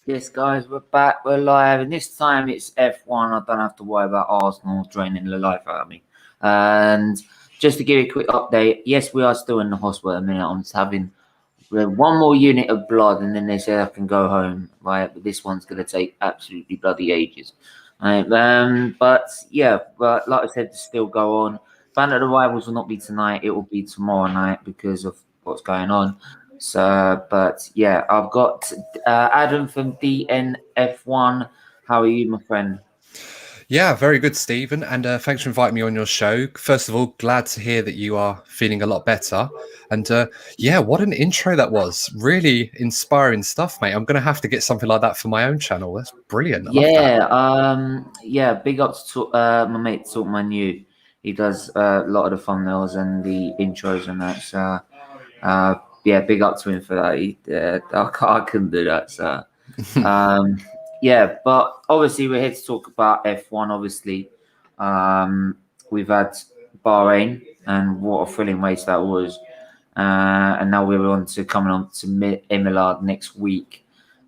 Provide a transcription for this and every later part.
Yes, guys, we're back. We're live, and this time it's F1. I don't have to worry about Arsenal draining the life out of me. And just to give you a quick update, yes, we are still in the hospital at the minute. I'm just having one more unit of blood, and then they say I can go home. Right, but this one's going to take absolutely bloody ages. Right, but yeah, but like I said, still go on. Band of the Rivals will not be tonight. It will be tomorrow night because of what's going on. So, but yeah, I've got Adam from DNF1. How are you, my friend? Yeah, very good, Stephen. And thanks for inviting me on your show. First of all, glad to hear that you are feeling a lot better. And yeah, what an intro that was. Really inspiring stuff, mate. I'm going to have to get something like that for my own channel. That's brilliant. I love that. Yeah, big ups to my mate Talk My New. He does a lot of the thumbnails and the intros and that. So, yeah, big up to him for that. I couldn't do that. So, um, yeah, but obviously we're here to talk about F1. Obviously, we've had Bahrain and what a thrilling race that was, and now we're coming on to Imola next week.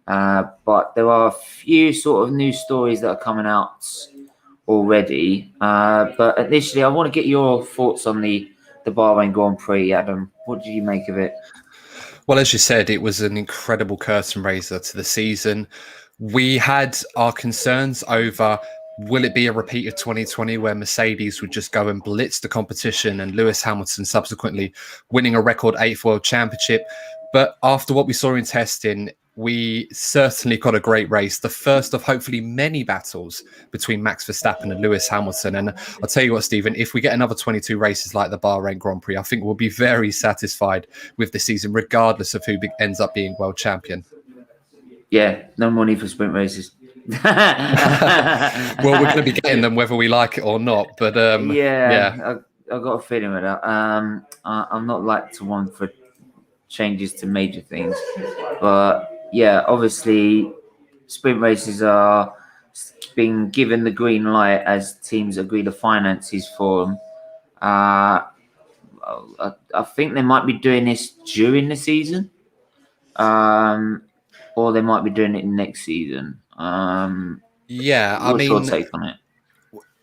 But there are a few sort of news stories that are coming out already. But initially, I want to get your thoughts on the Bahrain Grand Prix, Adam. What did you make of it? Well, as you said, it was an incredible curtain raiser to the season. We had our concerns over will it be a repeat of 2020 where Mercedes would just go and blitz the competition and Lewis Hamilton subsequently winning a record 8th World Championship. But after what we saw in testing, we certainly got a great race, the first of hopefully many battles between Max Verstappen and Lewis Hamilton. And I'll tell you what, Stephen, if we get another 22 races like the Bahrain Grand Prix, I think we'll be very satisfied with the season, regardless of who ends up being world champion. Yeah, no money for sprint races. Well, we're going to be getting them whether we like it or not. But yeah, I got a feeling with that. I'm not like to one for changes to major things, but yeah, obviously, sprint races are being given the green light as teams agree the finances for them. I think they might be doing this during the season, or they might be doing it next season. yeah, I What's your mean, take on it?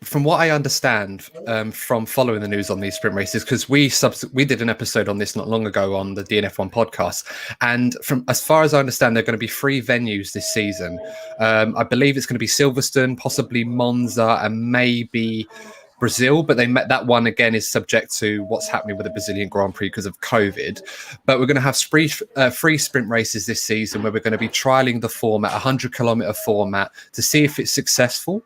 from what I understand from following the news on these sprint races, because we did an episode on this not long ago on the DNF1 podcast, and from as far as I understand, there are going to be 3 venues this season. I believe it's going to be Silverstone, possibly Monza, and maybe Brazil, but that one again is subject to what's happening with the Brazilian Grand Prix because of COVID. But we're going to have free sprint races this season where we're going to be trialing the format, 100-kilometer format, to see if it's successful.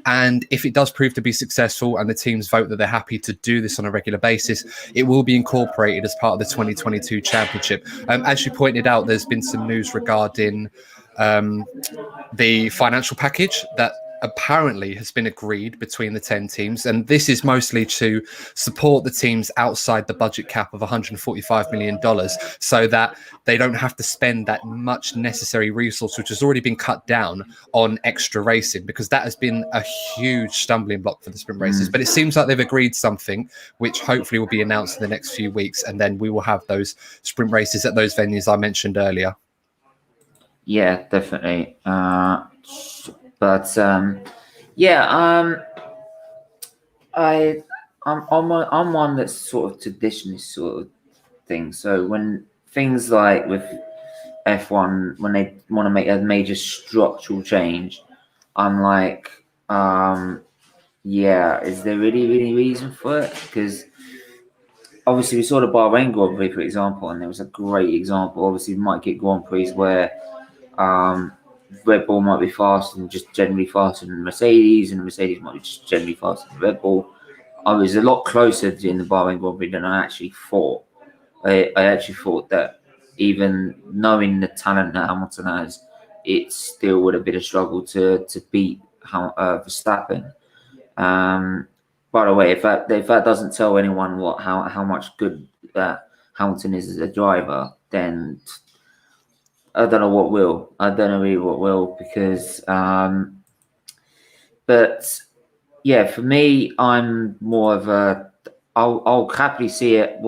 And if it does prove to be successful and the teams vote that they're happy to do this on a regular basis, it will be incorporated as part of the 2022 championship. As you pointed out, there's been some news regarding the financial package that apparently has been agreed between the 10 teams, and this is mostly to support the teams outside the budget cap of $145 million so that they don't have to spend that much necessary resource, which has already been cut down, on extra racing, because that has been a huge stumbling block for the sprint races. But it seems like they've agreed something which hopefully will be announced in the next few weeks, and then we will have those sprint races at those venues I mentioned earlier. Yeah, definitely. But yeah, I'm one that's sort of traditionalist sort of thing. So when things like with F1, when they want to make a major structural change, I'm like, yeah, is there really reason for it? Because obviously we saw the Bahrain Grand Prix, for example, and it was a great example. Obviously, we might get Grand Prix where Red Bull might be faster and just generally faster than Mercedes, and Mercedes might be just generally faster than Red Bull. I was a lot closer in the Bahrain Grand Prix than I actually thought. I actually thought that even knowing the talent that Hamilton has, it still would have been a struggle to beat Verstappen. By the way, if that doesn't tell anyone how much good Hamilton is as a driver, then I don't know what will. I don't know really what will, because but yeah, for me, I'm more of I'll happily see it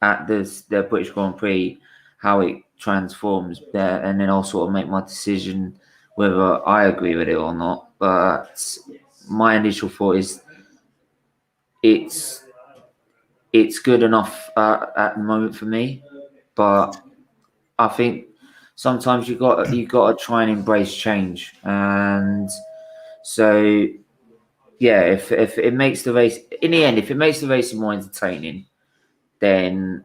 at the British Grand Prix how it transforms there, and then I'll sort of make my decision whether I agree with it or not. But my initial thought is it's good enough at the moment for me, but I think sometimes you got to try and embrace change, and so yeah, if it makes the race in the end, if it makes the race more entertaining, then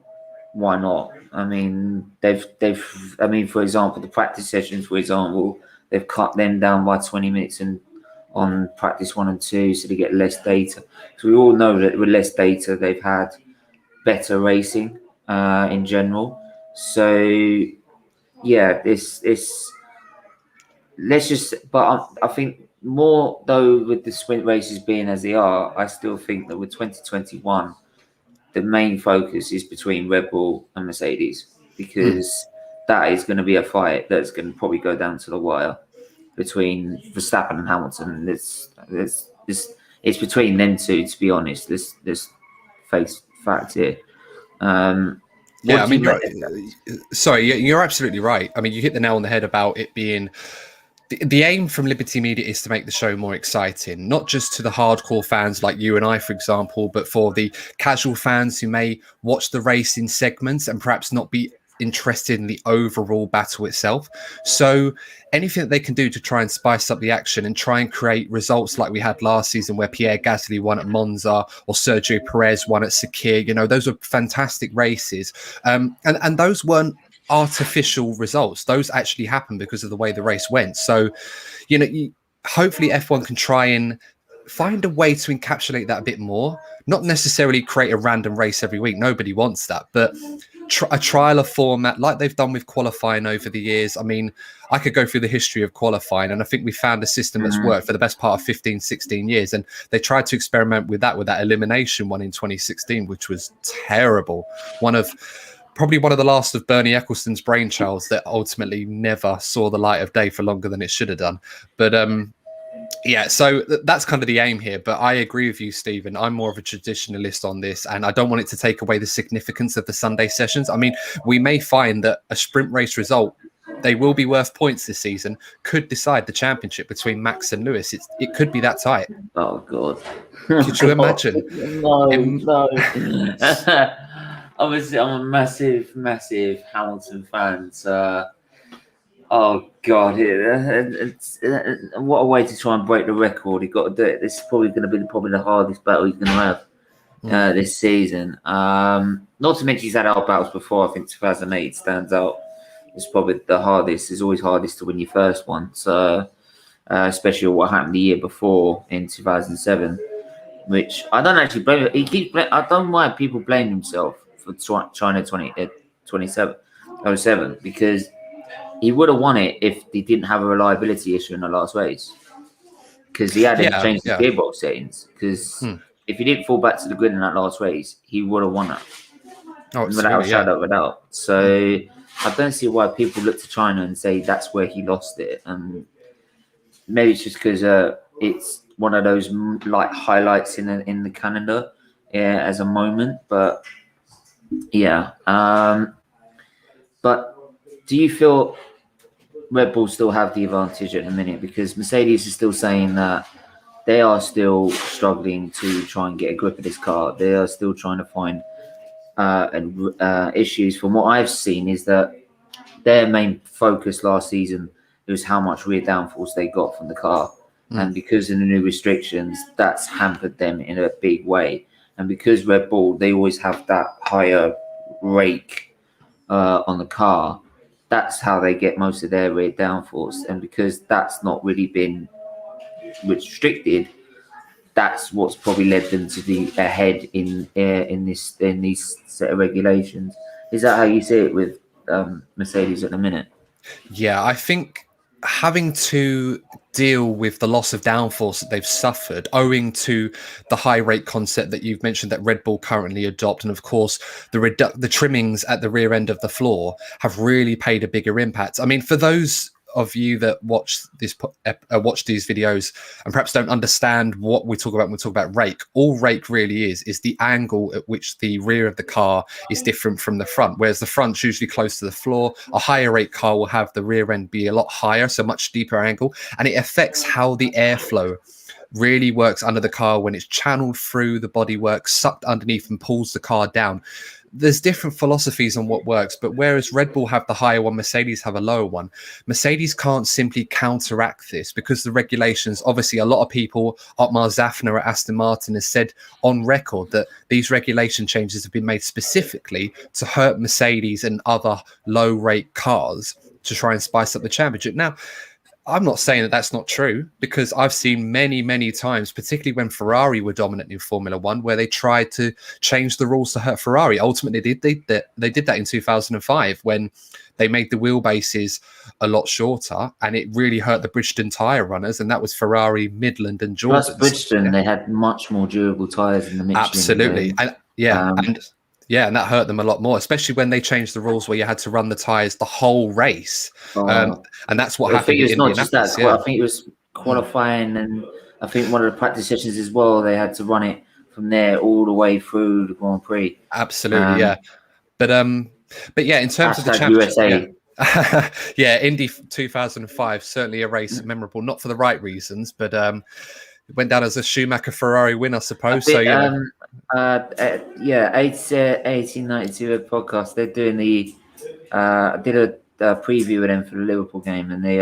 why not? I mean, I mean, for example, the practice sessions, for example, they've cut them down by 20 minutes and on practice 1 and 2, so they get less data. So we all know that with less data, they've had better racing in general. So yeah, this let's just. But I think more though with the sprint races being as they are, I still think that with 2021, the main focus is between Red Bull and Mercedes, because that is going to be a fight that's going to probably go down to the wire between Verstappen and Hamilton. It's between them two, to be honest. This face fact here. Yeah, I mean, you're absolutely right. I mean, you hit the nail on the head about it being the aim from Liberty Media is to make the show more exciting, not just to the hardcore fans like you and I, for example, but for the casual fans who may watch the race in segments and perhaps not be interested in the overall battle itself. So anything that they can do to try and spice up the action and try and create results like we had last season where Pierre Gasly won at Monza or Sergio Perez won at Chequered, those were fantastic races. And those weren't artificial results. Those actually happened because of the way the race went. So, hopefully F1 can try and find a way to encapsulate that a bit more, not necessarily create a random race every week. Nobody wants that, but a trial of format like they've done with qualifying over the years. I mean, I could go through the history of qualifying, and I think we found a system that's worked for the best part of 15, 16 years. And they tried to experiment with that elimination one in 2016, which was terrible. Probably one of the last of Bernie Ecclestone's brainchilds that ultimately never saw the light of day for longer than it should have done. But yeah, so that's kind of the aim here. But I agree with you, Stephen. I'm more of a traditionalist on this, and I don't want it to take away the significance of the Sunday sessions. I mean, we may find that a sprint race result, they will be worth points this season, could decide the championship between Max and Lewis. It could be that tight. Oh, God. Could you imagine? No. Obviously, I'm a massive Hamilton fan. So, oh God, what a way to try and break the record. You've got to do it. This is probably going to be the hardest battle you're going to have this season. Not to mention he's had our battles before. I think 2008 stands out. It's probably the hardest. It's always hardest to win your first one. So, especially what happened the year before in 2007, which I don't actually blame. I don't mind people blaming himself for China 2007, because he would have won it if he didn't have a reliability issue in the last race, because he had to change the gearbox settings. Because if he didn't fall back to the grid in that last race, he would have won it without a shadow of a doubt. So I don't see why people look to China and say that's where he lost it. And maybe it's just because it's one of those like highlights in the calendar as a moment. But yeah, but do you feel Red Bull still have the advantage at the minute? Because Mercedes is still saying that they are still struggling to try and get a grip of this car. They are still trying to find issues. From what I've seen, is that their main focus last season was how much rear downforce they got from the car. And because of the new restrictions, that's hampered them in a big way. And because Red Bull, they always have that higher rake on the car, that's how they get most of their rear downforce. And because that's not really been restricted, that's what's probably led them to be ahead in these set of regulations. Is that how you see it with Mercedes at the minute? Yeah, I think having to deal with the loss of downforce that they've suffered owing to the high rate concept that you've mentioned that Red Bull currently adopt, and of course the trimmings at the rear end of the floor have really paid a bigger impact. I mean, for those of you that watch these videos and perhaps don't understand what we talk about when we talk about rake, all rake really is the angle at which the rear of the car is different from the front. Whereas the front's usually close to the floor, a higher rake car will have the rear end be a lot higher, so much deeper angle, and it affects how the airflow really works under the car when it's channeled through the bodywork, sucked underneath and pulls the car down. There's different philosophies on what works, but whereas Red Bull have the higher one, Mercedes have a lower one. Mercedes can't simply counteract this because the regulations, obviously a lot of people, Otmar Zafner at Aston Martin has said on record that these regulation changes have been made specifically to hurt Mercedes and other low rate cars to try and spice up the championship. Now, I'm not saying that that's not true, because I've seen many, many times, particularly when Ferrari were dominant in Formula One, where they tried to change the rules to hurt Ferrari. Ultimately, they did that in 2005 when they made the wheelbases a lot shorter, and it really hurt the Bridgestone tyre runners, and that was Ferrari, Midland, and Jordan. Plus Bridgestone, they had much more durable tyres than the Michelin. Absolutely, and that hurt them a lot more, especially when they changed the rules where you had to run the tyres the whole race. And that's what happened. I think it's not just that. I think it was qualifying, and I think one of the practice sessions as well, they had to run it from there all the way through the Grand Prix. Absolutely, yeah. But yeah, in terms of the championship, USA. Indy 2005, certainly a race memorable, not for the right reasons, but it went down as a Schumacher Ferrari win, I suppose. 1892 podcast. They're doing the. I did a preview with them for the Liverpool game, and they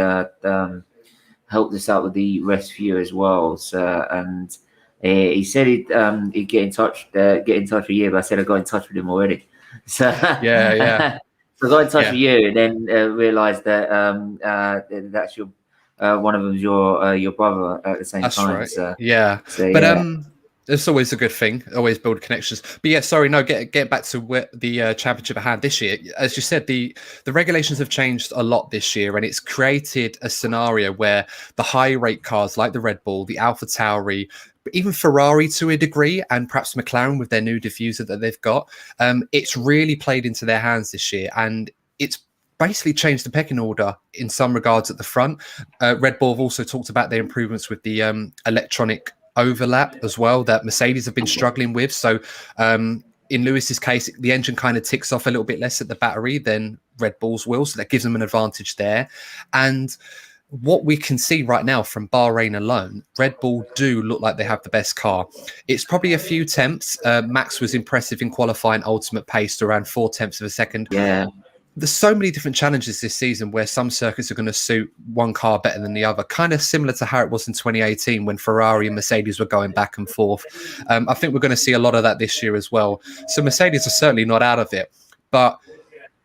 helped us out with the rest view as well. So, and he said he'd get in touch with you, but I said I got in touch with him already. So yeah. So I got in touch with you, and then realised that that's your one of them's your brother at the same time. Right. So, it's always a good thing. Always build connections. But yeah, sorry, no. Get back to the championship at hand this year. As you said, the regulations have changed a lot this year, and it's created a scenario where the high rate cars like the Red Bull, the Alpha Tauri, even Ferrari to a degree, and perhaps McLaren with their new diffuser that they've got, it's really played into their hands this year, and it's basically changed the pecking order in some regards at the front. Red Bull have also talked about their improvements with the electronic overlap as well that Mercedes have been struggling with. So in Lewis's case, the engine kind of ticks off a little bit less at the battery than Red Bull's will, so that gives them an advantage there. And what we can see right now from Bahrain alone, Red Bull do look like they have the best car. It's probably a few tenths. Max was impressive in qualifying ultimate pace to around 0.4 of a second. Yeah. There's so many different challenges this season where some circuits are going to suit one car better than the other, kind of similar to how it was in 2018 when Ferrari and Mercedes were going back and forth. I think we're going to see a lot of that this year as well. So Mercedes are certainly not out of it, but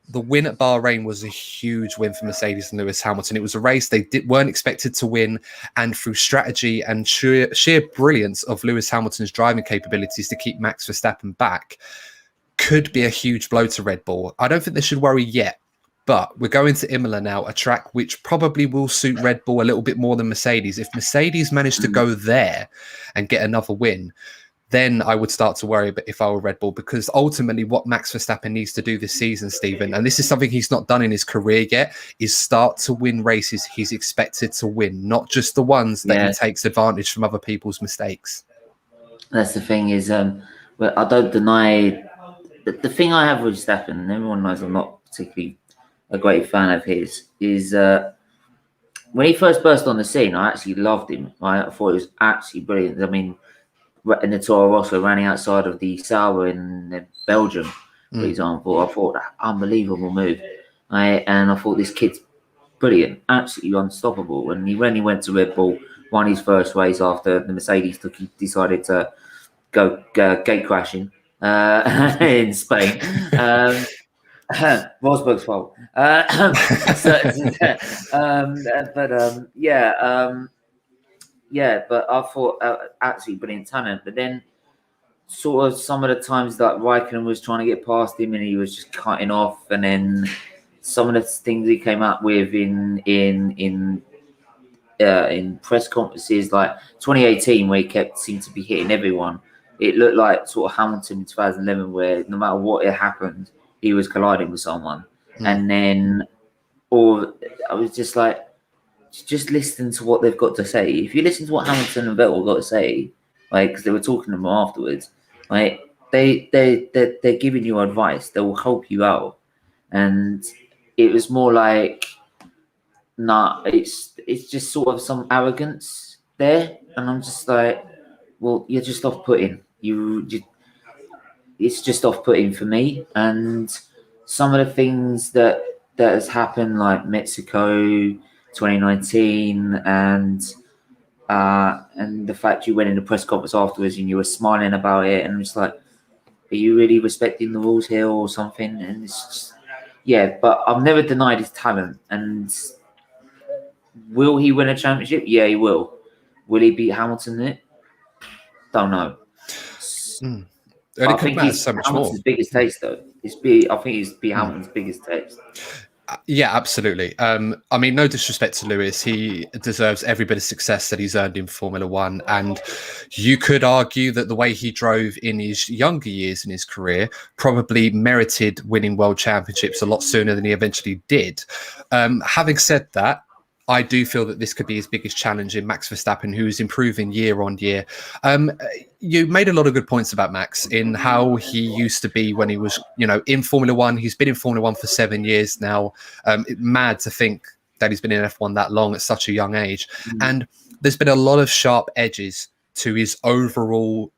the win at Bahrain was a huge win for Mercedes and Lewis Hamilton. It was a race they weren't expected to win, and through strategy and sheer brilliance of Lewis Hamilton's driving capabilities to keep Max Verstappen back, could be a huge blow to Red Bull. I don't think they should worry yet, but we're going to Imola now, a track which probably will suit Red Bull a little bit more than Mercedes. If Mercedes managed to go there and get another win, then I would start to worry if I were Red Bull, because ultimately what Max Verstappen needs to do this season, Stephen, and this is something he's not done in his career yet, is start to win races he's expected to win, not just the ones that he takes advantage from other people's mistakes. That's the thing is, well, I don't deny... The thing I have with Verstappen, and everyone knows I'm not particularly a great fan of his, is when he first burst on the scene, I actually loved him. Right? I thought it was absolutely brilliant. I mean, in the Toro Rosso, running outside of the Sauber in Belgium, for example, I thought unbelievable move. And I thought this kid's brilliant, absolutely unstoppable. And when he went to Red Bull, won his first race after the Mercedes he decided to go gate crashing. In Spain, Rosberg's fault. But I thought absolutely brilliant talent. But then, sort of some of the times that Raikkonen was trying to get past him, and he was just cutting off, and then some of the things he came up with in press conferences, like 2018, where he seemed to be hitting everyone. It looked like sort of Hamilton in 2011, where no matter what it happened, he was colliding with someone. And then, I was just like, just listen to what they've got to say. If you listen to what Hamilton and Vettel got to say, like, because they were talking to them afterwards, like, they're giving you advice. They will help you out. And it was more like, nah, it's just sort of some arrogance there. And I'm just like, well, you're just off-putting. It's just off-putting for me. And some of the things that has happened, like Mexico 2019, and the fact you went in the press conference afterwards and you were smiling about it, and it's like, are you really respecting the rules here or something? And it's just, yeah, but I've never denied his talent. And will he win a championship? Yeah, he will. Will he beat Hamilton in it? Don't know. And I it could think matter he's so much Hamilton's more. biggest taste, though. I think he's Hamilton's biggest taste. Yeah, absolutely. I mean, no disrespect to Lewis. He deserves every bit of success that he's earned in Formula One. And you could argue that the way he drove in his younger years in his career probably merited winning world championships a lot sooner than he eventually did. Having said that, I do feel that this could be his biggest challenge in Max Verstappen, who's improving year on year. You made a lot of good points about Max in how he used to be when he was, in Formula One. He's been in Formula One for 7 years now. Mad to think that he's been in F1 that long at such a young age. And there's been a lot of sharp edges to his overall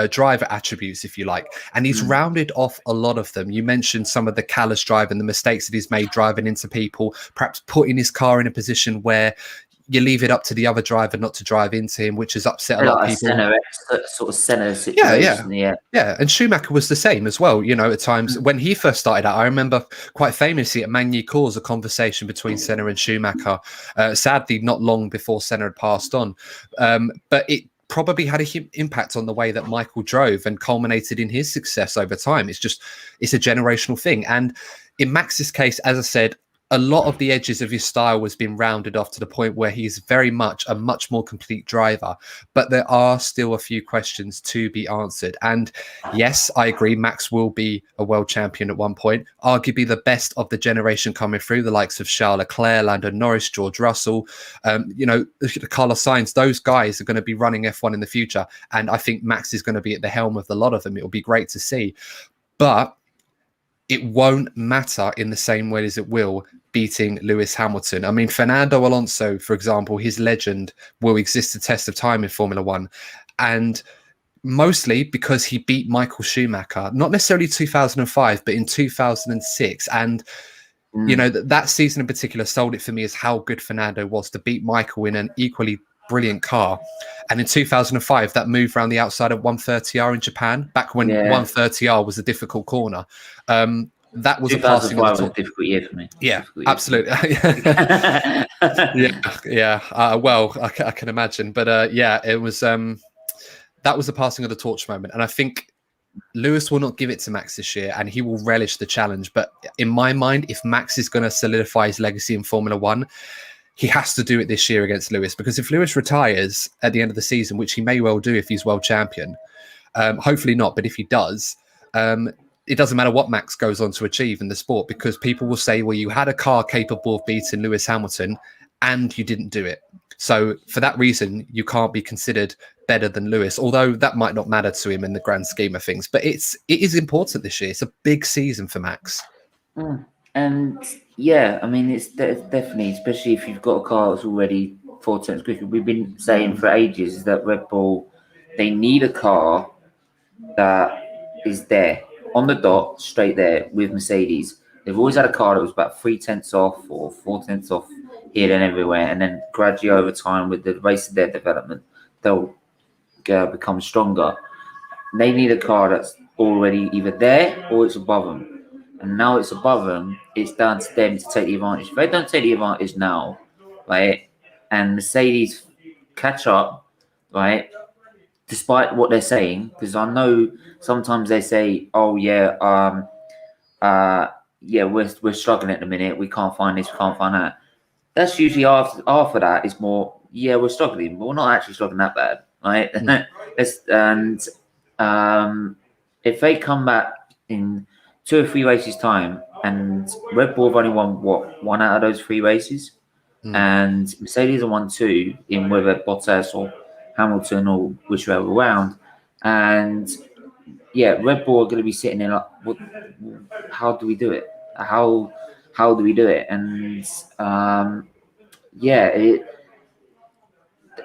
driver attributes, if you like, and he's rounded off a lot of them. You mentioned some of the callous drive and the mistakes that he's made driving into people, perhaps putting his car in a position where you leave it up to the other driver not to drive into him, which has upset a lot of people. Sort of center situation. Yeah. And Schumacher was the same as well. At times when he first started out, I remember quite famously at Magny Cours, a conversation between Senna and Schumacher. Sadly, not long before Senna had passed on, but it probably had a impact on the way that Michael drove and culminated in his success over time. It's a generational thing. And in Max's case, as I said, a lot of the edges of his style has been rounded off to the point where he's very much a much more complete driver. But there are still a few questions to be answered. And yes, I agree, Max will be a world champion at one point, arguably the best of the generation coming through, the likes of Charles Leclerc, Lando Norris, George Russell, Carlos Sainz. Those guys are going to be running F1 in the future. And I think Max is going to be at the helm of a lot of them. It'll be great to see. But it won't matter in the same way as it will beating Lewis Hamilton. I mean, Fernando Alonso, for example, his legend will exist the test of time in Formula One. And mostly because he beat Michael Schumacher, not necessarily 2005, but in 2006. And, that season in particular sold it for me as how good Fernando was to beat Michael in an equally brilliant car. And in 2005, that moved around the outside of 130R in Japan, back when 130R was a difficult corner. That was a passing of the was a difficult year for me. Yeah, absolutely. Well, I can imagine. But it was that was the passing of the torch moment. And I think Lewis will not give it to Max this year, and he will relish the challenge. But in my mind, if Max is going to solidify his legacy in Formula One, he has to do it this year against Lewis, because if Lewis retires at the end of the season, which he may well do if he's world champion, hopefully not, but if he does, it doesn't matter what Max goes on to achieve in the sport, because people will say, well, you had a car capable of beating Lewis Hamilton and you didn't do it. So for that reason, you can't be considered better than Lewis, although that might not matter to him in the grand scheme of things. But it is important this year. It's a big season for Max. And yeah, I mean, it's definitely, especially if you've got a car that's already 4 times quicker. We've been saying for ages that Red Bull, they need a car that is there on the dot, straight there with Mercedes. They've always had a car that was about 3/10 off or 4/10 off here and everywhere, and then gradually over time, with the race of their development, they'll become stronger. They need a car that's already either there or it's above them. And now it's above them, it's down to them to take the advantage. If they don't take the advantage now, right, and Mercedes catch up, right, despite what they're saying, because I know sometimes they say, "Oh yeah, we're struggling at the minute. We can't find this, we can't find that." That's usually after that is more, yeah, we're struggling, but we're not actually struggling that bad, right? If they come back in 2 or 3 races time, and Red Bull have only won one out of those 3 races, And Mercedes are 1-2 in whether Bottas or Hamilton or whichever round. And yeah, Red Bull are going to be sitting there like, what? How do we do it? How do we do it? And yeah,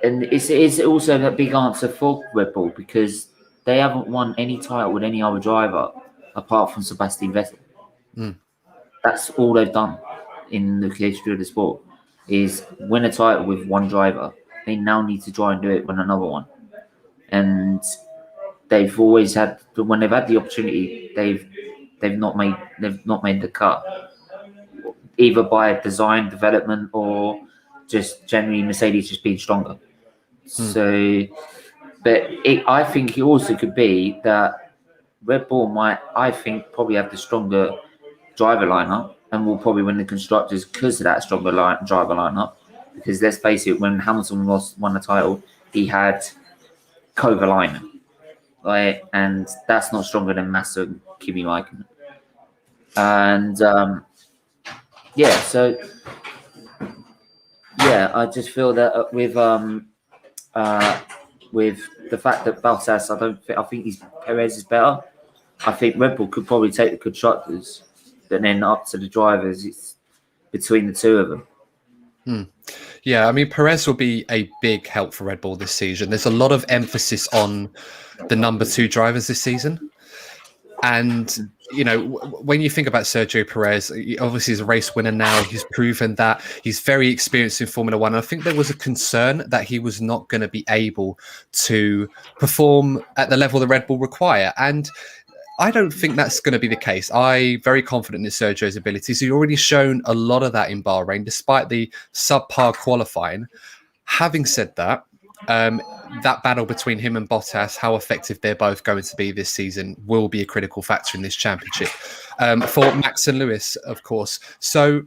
it's also a big answer for Red Bull because they haven't won any title with any other driver apart from Sebastian Vettel. That's all they've done in the history of the sport is win a title with one driver. They now need to try and do it with another one. And they've always had, when they've had the opportunity, they've not made the cut, either by design development or just generally Mercedes just being stronger. So, but I think it also could be that Red Bull might, I think, probably have the stronger driver lineup and will probably win the constructors because of that stronger driver lineup. Because let's face it, when Hamilton won the title, he had Kovalainen, right? And that's not stronger than Massa and Kimi Raikkonen. And yeah, so yeah, I just feel that with the fact that Bottas, I think Perez is better. I think Red Bull could probably take the constructors, but then up to the drivers, it's between the two of them. Yeah, I mean, Perez will be a big help for Red Bull this season. There's a lot of emphasis on the number 2 drivers this season. And, you know, when you think about Sergio Perez, obviously he's a race winner now. He's proven that he's very experienced in Formula One. And I think there was a concern that he was not going to be able to perform at the level the Red Bull require. And I don't think that's going to be the case. I'm very confident in Sergio's abilities. He's already shown a lot of that in Bahrain, despite the subpar qualifying. Having said that, that battle between him and Bottas, how effective they're both going to be this season, will be a critical factor in this championship for Max and Lewis, of course. So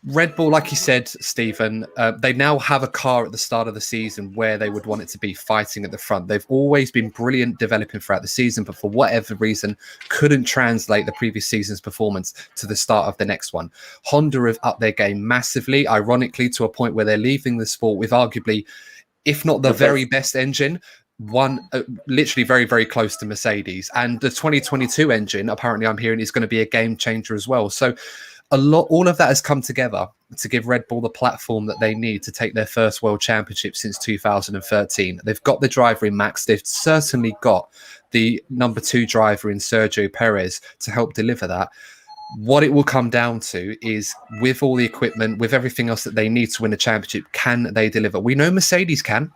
Red Bull, like you said, Stephen, they now have a car at the start of the season where they would want it to be fighting at the front. They've always been brilliant developing throughout the season, but for whatever reason, couldn't translate the previous season's performance to the start of the next one. Honda have upped their game massively, ironically, to a point where they're leaving the sport with arguably, if not the very best engine, one literally very, very close to Mercedes. And the 2022 engine, apparently I'm hearing, is going to be a game changer as well. So all of that has come together to give Red Bull the platform that they need to take their first world championship since 2013. They've got the driver in Max. They've certainly got the number 2 driver in Sergio Perez to help deliver that. What it will come down to is, with all the equipment, with everything else that they need to win a championship, can they deliver? We know Mercedes can.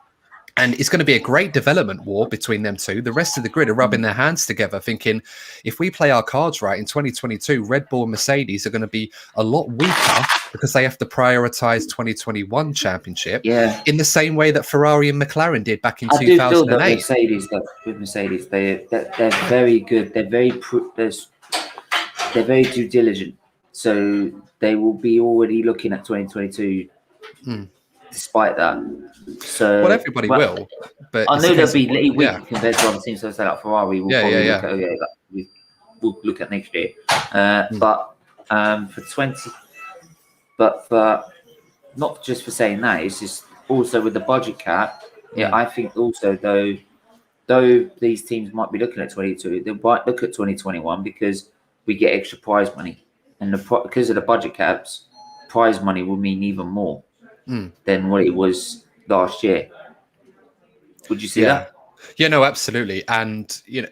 And it's going to be a great development war between them two. The rest of the grid are rubbing their hands together, thinking, if we play our cards right in 2022, Red Bull and Mercedes are going to be a lot weaker because they have to prioritize 2021 championship in the same way that Ferrari and McLaren did back in 2008. I do feel that with Mercedes, they're very good. They're very due diligent. So they will be already looking at 2022 despite that. So, well, everybody will, but I know they'll be weak compared to other teams. So, like Ferrari, we'll we'll look at next year. But for not just for saying that, it's just also with the budget cap. I think also though these teams might be looking at 22, they might look at 2021 because we get extra prize money, and because of the budget caps, prize money will mean even more than what it was last year. Would you see that? Yeah, no, absolutely. And you know,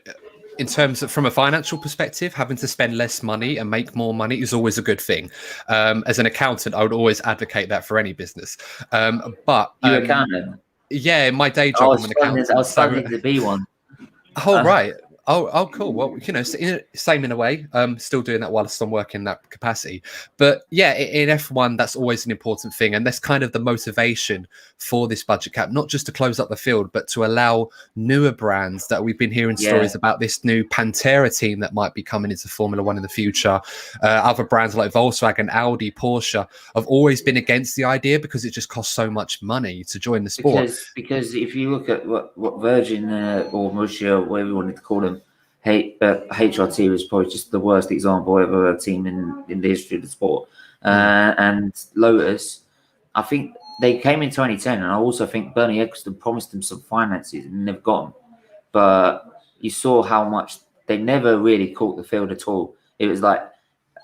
in terms of from a financial perspective, having to spend less money and make more money is always a good thing. As an accountant, I would always advocate that for any business. But you accountant? Yeah, in my day job, I'm an accountant. I was studying to be one. Oh, right. Oh, cool. Well, you know, same in a way. Still doing that whilst I'm working in that capacity. But yeah, in F1, that's always an important thing. And that's kind of the motivation for this budget cap, not just to close up the field, but to allow newer brands that we've been hearing stories about, this new Pantera team that might be coming into Formula One in the future. Other brands like Volkswagen, Audi, Porsche have always been against the idea because it just costs so much money to join the sport. Because if you look at what Virgin or Russia, whatever you wanted to call them, HRT was probably just the worst example ever of a team in the history of the sport. And Lotus, I think they came in 2010, and I also think Bernie Ecclestone promised them some finances and never got them. But you saw how much they never really caught the field at all. It was like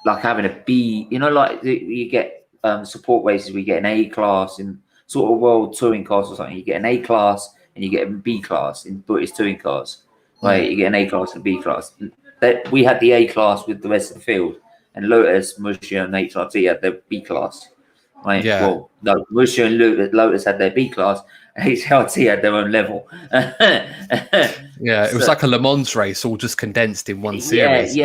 having a B, like you get support races, we get an A class in sort of world touring cars or something. You get an A class and you get a B class in British touring cars. Right, you get an A class and a B class. We had the A class with the rest of the field, and Lotus, Murcia, and HRT had their B class. Right. Yeah. Well, no, Murcia and Lotus had their B class, and HRT had their own level. Yeah, it was like a Le Mans race, all just condensed in one series.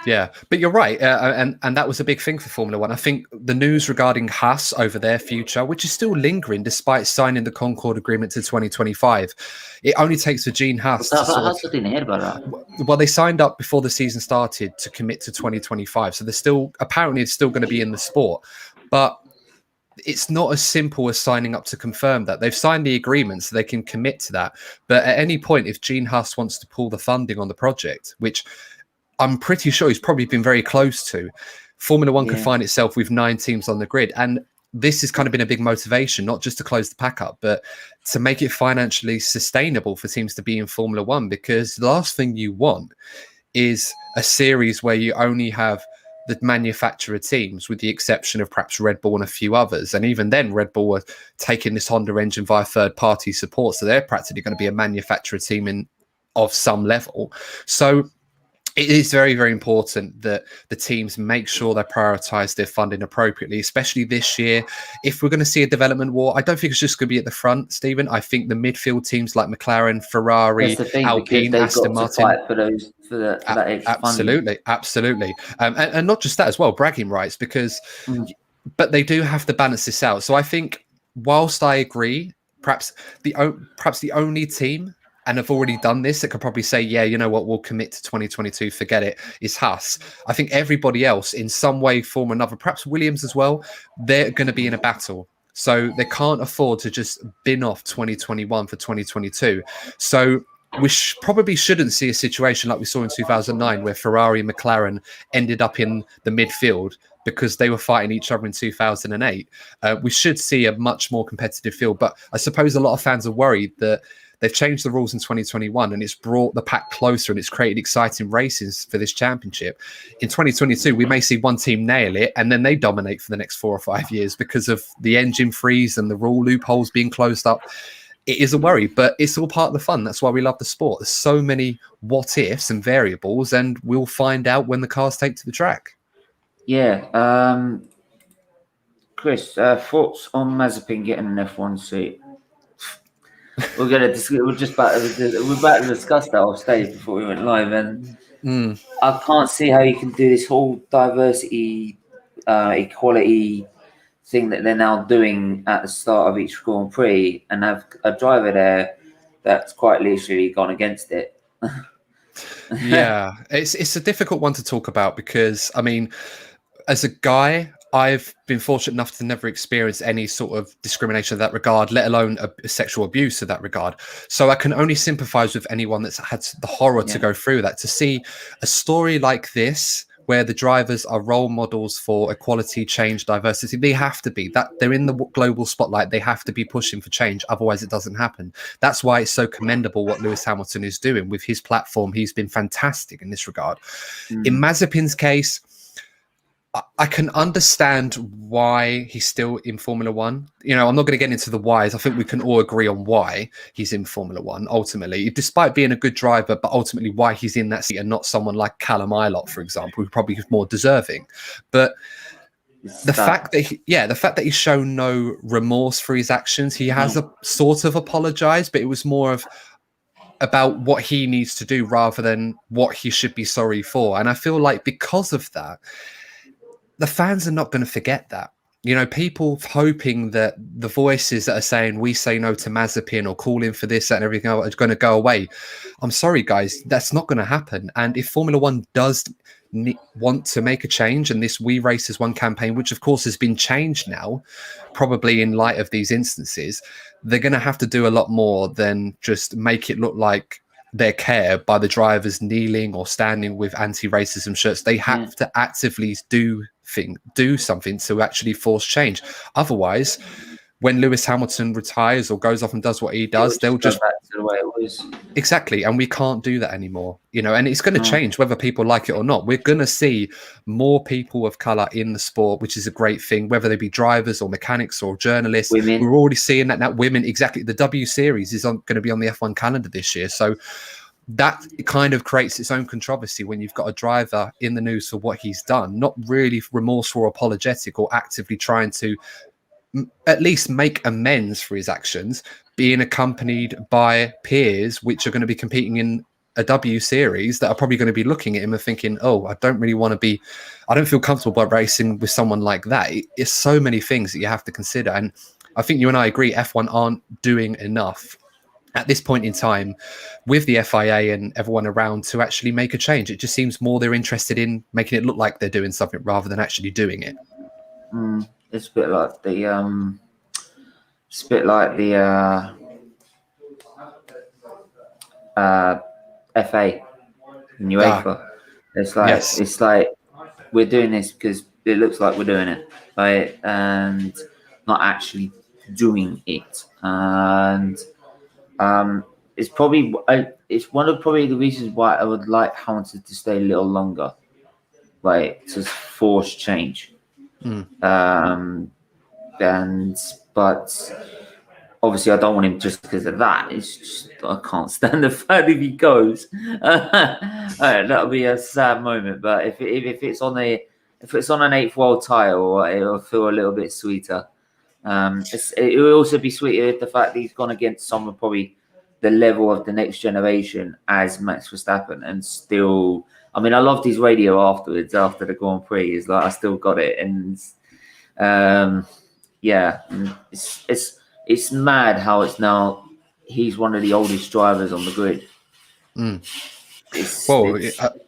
Yeah, but you're right, and that was a big thing for Formula One. I think the news regarding Haas over their future, which is still lingering despite signing the Concord Agreement to 2025, it only takes for Gene Haas. I didn't hear about that. Well, they signed up before the season started to commit to 2025, so they're still apparently it's still going to be in the sport, but it's not as simple as signing up to confirm that. They've signed the agreement so they can commit to that. But at any point, if Gene Haas wants to pull the funding on the project, which I'm pretty sure he's probably been very close to, Formula One could find itself with 9 teams on the grid. And this has kind of been a big motivation, not just to close the pack up, but to make it financially sustainable for teams to be in Formula One. Because the last thing you want is a series where you only have the manufacturer teams, with the exception of perhaps Red Bull and a few others. And even then, Red Bull are taking this Honda engine via third-party support, so they're practically going to be a manufacturer team of some level. So it is very, very important that the teams make sure they prioritise their funding appropriately, especially this year. If we're going to see a development war, I don't think it's just going to be at the front, Stephen. I think the midfield teams like McLaren, Ferrari, Alpine, Aston Martin. For that extra absolutely, funding. And not just that as well, bragging rights, because but they do have to balance this out. So I think, whilst I agree, perhaps the only team, and have already done this, that could probably say, yeah, you know what, we'll commit to 2022, forget it, is Haas. I think everybody else, in some way, form or another, perhaps Williams as well, they're going to be in a battle. So they can't afford to just bin off 2021 for 2022. So we probably shouldn't see a situation like we saw in 2009, where Ferrari and McLaren ended up in the midfield because they were fighting each other in 2008. We should see a much more competitive field. But I suppose a lot of fans are worried that they've changed the rules in 2021 and it's brought the pack closer and it's created exciting races for this championship. In 2022, we may see one team nail it and then they dominate for the next 4 or 5 years because of the engine freeze and the rule loopholes being closed up. It is a worry, but it's all part of the fun. That's why we love the sport. There's so many what ifs and variables, and we'll find out when the cars take to the track. Yeah. Chris, thoughts on Mazepin getting an F1 seat? We're about to discuss that off stage before we went live, and I can't see how you can do this whole diversity, equality thing that they're now doing at the start of each Grand Prix and have a driver there that's quite literally gone against it. Yeah, it's a difficult one to talk about because, I mean, as a guy, I've been fortunate enough to never experience any sort of discrimination in that regard, let alone a sexual abuse in that regard. So I can only sympathize with anyone that's had the horror to go through that. To see a story like this, where the drivers are role models for equality, change, diversity, they have to be. That they're in the global spotlight. They have to be pushing for change. Otherwise, it doesn't happen. That's why it's so commendable what Lewis Hamilton is doing with his platform. He's been fantastic in this regard. In Mazepin's case, I can understand why he's still in Formula One. You know, I'm not going to get into the whys. I think we can all agree on why he's in Formula One, ultimately, despite being a good driver, but ultimately why he's in that seat and not someone like Callum Ilott, for example, who probably is more deserving. But the fact that he's shown no remorse for his actions, he has a sort of apologized, but it was more of about what he needs to do rather than what he should be sorry for. And I feel like because of that, the fans are not going to forget that. You know, people hoping that the voices that are saying we say no to Mazepin or calling for this and everything are going to go away. I'm sorry, guys, that's not going to happen. And if Formula One does want to make a change, and this We Race as One campaign, which of course has been changed now, probably in light of these instances, they're going to have to do a lot more than just make it look like they care by the drivers kneeling or standing with anti-racism shirts. They have to actively do do something to actually force change. Otherwise, when Lewis Hamilton retires or goes off and does what he does, they'll just go back to the way it was. Exactly, and we can't do that anymore, and it's going to change whether people like it or not. We're going to see more people of color in the sport, which is a great thing, whether they be drivers or mechanics or journalists. Women. We're already seeing that now. Women, exactly. The W Series is going to be on the F1 calendar this year, so that kind of creates its own controversy when you've got a driver in the news for what he's done, not really remorseful or apologetic or actively trying to at least make amends for his actions, being accompanied by peers which are going to be competing in a W Series that are probably going to be looking at him and thinking, oh, I don't feel comfortable by racing with someone like that. It's so many things that you have to consider. And I think you and I agree F1 aren't doing enough at this point in time with the FIA and everyone around to actually make a change. It just seems more they're interested in making it look like they're doing something rather than actually doing it. It's a bit like the FA and UEFA. It's like we're doing this because it looks like we're doing it, right? And not actually doing it. And it's probably it's one of the reasons why I would like Hamilton to stay a little longer, right? To force change. But obviously I don't want him just because of that. It's just I can't stand the fact if he goes. That'll be a sad moment. But if it's on an 8th world title, it'll feel a little bit sweeter. It will also be sweeter if the fact that he's gone against someone probably the level of the next generation as Max Verstappen, and still. I mean, I loved his radio afterwards, after the Grand Prix. It's like I still got it, and it's mad how it's now. He's one of the oldest drivers on the grid.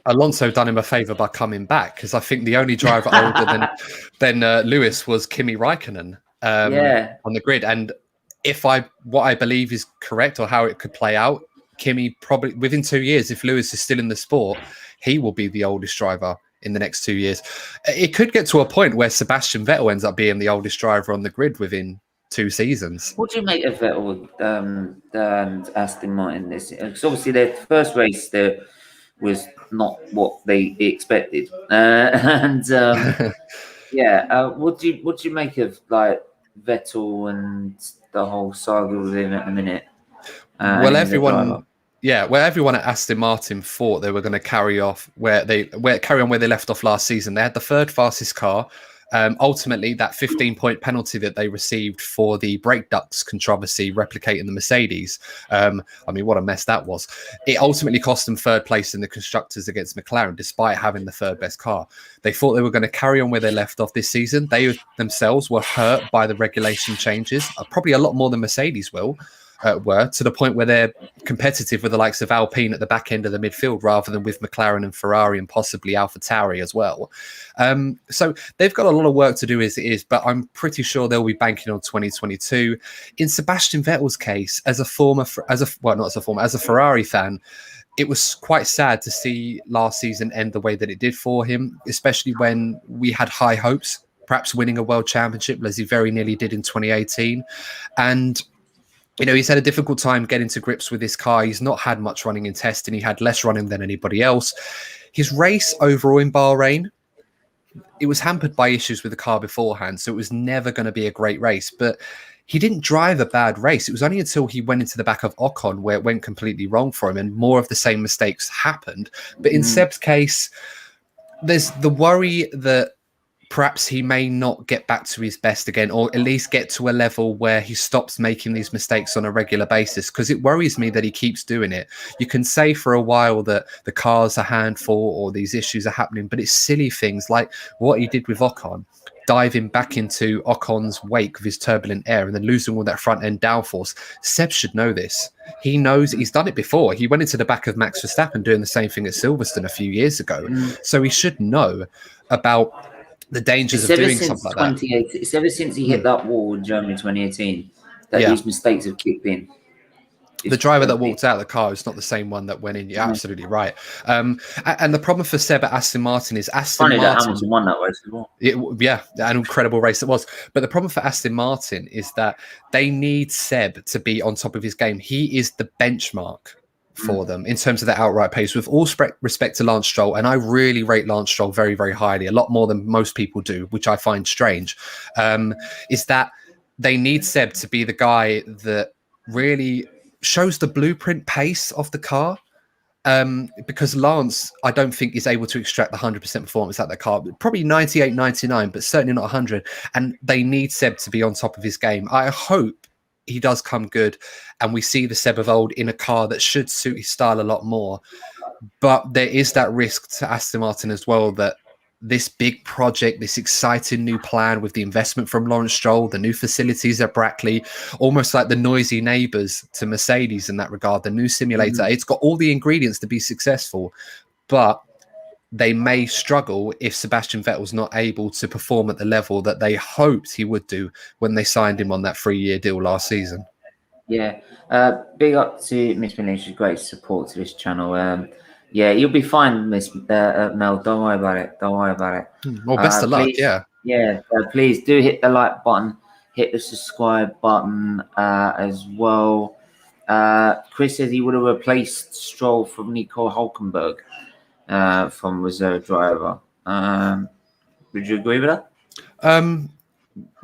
Alonso done him a favour by coming back, because I think the only driver older than Lewis was Kimi Räikkönen on the grid. And what I believe is correct, or how it could play out, Kimi probably within 2 years, if Lewis is still in the sport, he will be the oldest driver in the next 2 years. It could get to a point where Sebastian Vettel ends up being the oldest driver on the grid within 2 seasons. What do you make of Vettel and Aston Martin this year? Because obviously their first race there was not what they expected, what do you make of like Vettel and the whole saga with him at the minute? Everyone at Aston Martin thought they were going to carry on where they left off last season. They had the third fastest car. Ultimately, that 15-point penalty that they received for the brake ducts controversy replicating the Mercedes. I mean, what a mess that was. It ultimately cost them third place in the constructors against McLaren, despite having the third best car. They thought they were going to carry on where they left off this season. They themselves were hurt by the regulation changes, probably a lot more than Mercedes were, to the point where they're competitive with the likes of Alpine at the back end of the midfield rather than with McLaren and Ferrari and possibly AlphaTauri as well. So they've got a lot of work to do as it is, but I'm pretty sure they'll be banking on 2022. In Sebastian Vettel's case, as a Ferrari fan, it was quite sad to see last season end the way that it did for him, especially when we had high hopes, perhaps winning a world championship, as he very nearly did in 2018. And he's had a difficult time getting to grips with this car. He's not had much running in testing. He had less running than anybody else. His race overall in Bahrain, it was hampered by issues with the car beforehand, so it was never going to be a great race. But he didn't drive a bad race. It was only until he went into the back of Ocon where it went completely wrong for him, and more of the same mistakes happened. But in Seb's case, there's the worry that perhaps he may not get back to his best again, or at least get to a level where he stops making these mistakes on a regular basis, because it worries me that he keeps doing it. You can say for a while that the car's a handful or these issues are happening, but it's silly things like what he did with Ocon, diving back into Ocon's wake with his turbulent air and then losing all that front end downforce. Seb should know this. He knows, he's done it before. He went into the back of Max Verstappen doing the same thing at Silverstone a few years ago. So he should know about the dangers of doing something like that. It's ever since he hit that wall in Germany 2018 that these mistakes have kicked in. The driver that walked out of the car is not the same one that went in. You're absolutely right. And the problem for Seb at Aston Martin is Funny that Hamilton won that race as well. Yeah, an incredible race it was. But the problem for Aston Martin is that they need Seb to be on top of his game. He is the benchmark for them in terms of the outright pace. With all respect to Lance Stroll, and I really rate Lance Stroll very, very highly, a lot more than most people do, which I find strange, is that they need Seb to be the guy that really shows the blueprint pace of the car. Because Lance, I don't think is able to extract the 100% performance out of the car. Probably 98, 99, but certainly not 100. And they need Seb to be on top of his game. I hope he does come good and we see the Seb of old in a car that should suit his style a lot more. But there is that risk to Aston Martin as well, that this big project, this exciting new plan with the investment from Lawrence Stroll, the new facilities at Brackley, almost like the noisy neighbors to Mercedes in that regard, the new simulator, it's got all the ingredients to be successful, but they may struggle if Sebastian Vettel's not able to perform at the level that they hoped he would do when they signed him on that 3-year deal last season. Yeah. Big up to Miss Millie. She's great support to this channel. Yeah, you'll be fine, Miss Mel. Don't worry about it. Don't worry about it. Well, best of luck. Yeah. Yeah. Please do hit the like button, hit the subscribe button as well. Chris says he would have replaced Stroll from Nico Hulkenberg from reserve driver. Would you agree with that?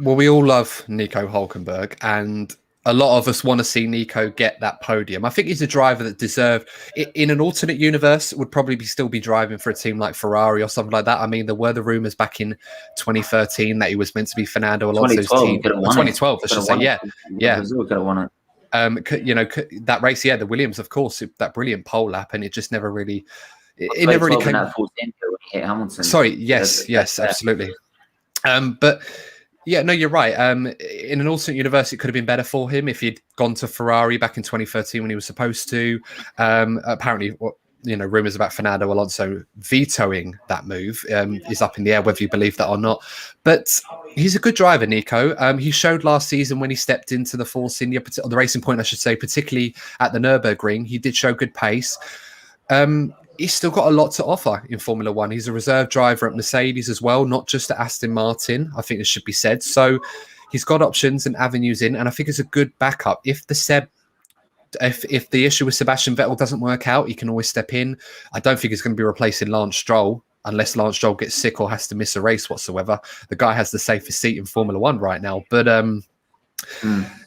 Well, we all love Nico Hulkenberg, and a lot of us want to see Nico get that podium. I think he's a driver that deserved, in an alternate universe, would probably still be driving for a team like Ferrari or something like that. I mean, there were the rumors back in 2013 that he was meant to be Fernando Alonso's team. 2012, I should say. Yeah. Could have won it. You know, that race, the Williams, of course, that brilliant pole lap, and it just never really, it never really came. Hit Hamilton. Sorry, yes, absolutely. But yeah, no, you're right. In an alternate universe, it could have been better for him if he'd gone to Ferrari back in 2013 when he was supposed to. Apparently, rumors about Fernando Alonso vetoing that move is up in the air, whether you believe that or not. But he's a good driver, Nico. He showed last season when he stepped into the Force India, the Racing Point, I should say, particularly at the Nürburgring. He did show good pace. He's still got a lot to offer in Formula One. He's a reserve driver at Mercedes as well, not just at Aston Martin. I think this should be said. So he's got options and avenues in, and I think it's a good backup. If the issue with Sebastian Vettel doesn't work out, he can always step in. I don't think he's going to be replacing Lance Stroll unless Lance Stroll gets sick or has to miss a race whatsoever. The guy has the safest seat in Formula One right now. But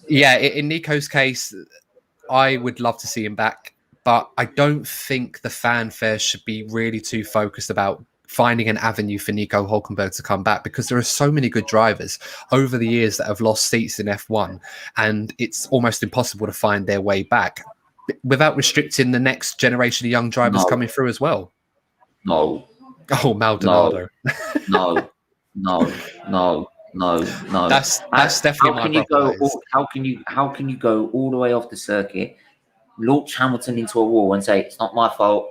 yeah, in Nico's case, I would love to see him back. But I don't think the fanfare should be really too focused about finding an avenue for Nico Hulkenberg to come back, because there are so many good drivers over the years that have lost seats in F1, and it's almost impossible to find their way back without restricting the next generation of young drivers coming through as well. No. Oh, Maldonado. No. That's definitely how can you go all the way off the circuit, launch Hamilton into a wall and say it's not my fault?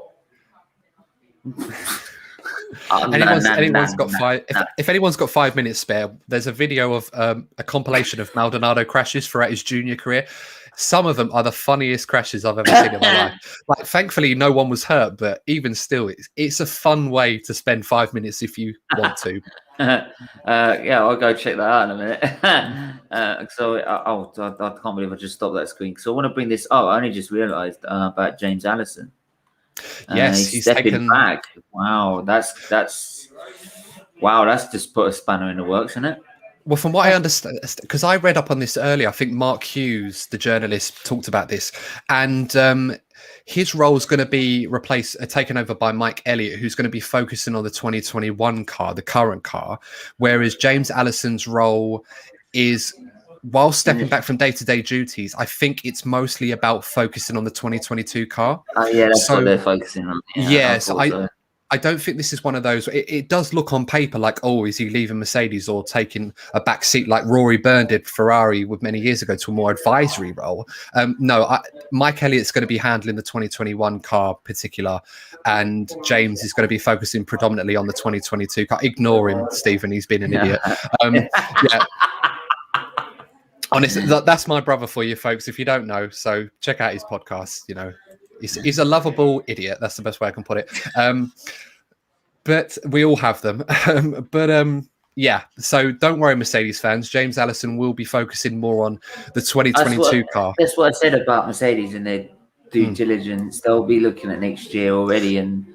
If anyone's got 5 minutes spare, there's a video of a compilation of Maldonado crashes throughout his junior career. Some of them are the funniest crashes I've ever seen in my life. Like, thankfully, no one was hurt, but even still, it's a fun way to spend 5 minutes if you want to. Yeah, I'll go check that out in a minute. I can't believe I just stopped that screen. So I want to bring this up. I only just realised about James Allison. Yes, he's stepping back. Wow, that's just put a spanner in the works, isn't it? Well, from what I understand, because I read up on this earlier, I think Mark Hughes, the journalist, talked about this, and his role is going to be taken over by Mike Elliott, who's going to be focusing on the 2021 car, the current car, whereas James Allison's role is, while stepping back from day-to-day duties, I think it's mostly about focusing on the 2022 car. Yeah, that's what they're focusing on. I don't think this is one of those. It does look on paper like, oh, is he leaving Mercedes or taking a back seat like Rory Byrne did Ferrari with many years ago to a more advisory role? No, Mike Elliott's going to be handling the 2021 car particular, and James is going to be focusing predominantly on the 2022 car. Ignore him, Stephen. He's been an idiot. Yeah. Honestly, that's my brother for you, folks. If you don't know, so check out his podcast. You know, he's a lovable idiot. That's the best way I can put it. But we all have them. Yeah. So don't worry, Mercedes fans. James Allison will be focusing more on the 2022 car. That's what I said about Mercedes and their due Mm. diligence. They'll be looking at next year already, and